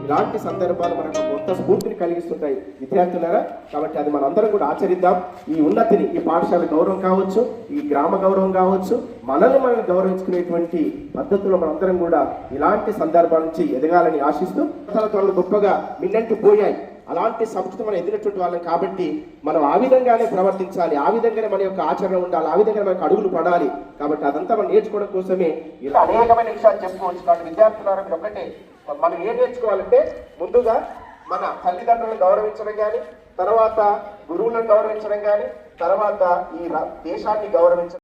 ఇలాంటి సందర్భాలు మనకు కొత్త స్ఫూర్తిని కలిగిస్తుంటాయి విద్యార్థులారా. కాబట్టి అది మనందరం కూడా ఆచరిద్దాం. ఈ ఉన్నతిని, ఈ పాఠశాల గౌరవం కావచ్చు, ఈ గ్రామ గౌరవం కావచ్చు, మనల్ని మనం గౌరవించుకునేటువంటి పద్ధతుల్లో మనందరం కూడా ఇలాంటి సందర్భాల నుంచి ఎదగాలని ఆశిస్తూ వాళ్ళు గొప్పగా మిన్నంటి పోయాయి. అలాంటి సంస్కృతి మనం ఎదిగినటువంటి వాళ్ళం కాబట్టి మనం ఆ విధంగానే ప్రవర్తించాలి, ఆ విధంగానే మన యొక్క ఆచరణ ఉండాలి, ఆ విధంగా మనకు అడుగులు పడాలి. కాబట్టి అదంతా మనం నేర్చుకోవడం కోసమే ఇలా అనేకమైన విషయాలు చెప్పుకోవచ్చు. కాబట్టి విద్యార్థులారా మీరు ఒక్కటే మనం ఏం నేర్చుకోవాలంటే ముందుగా మన తల్లిదండ్రులను గౌరవించడం కానీ, తర్వాత గురువులను గౌరవించడం కానీ, తర్వాత ఈ దేశాన్ని గౌరవించడం.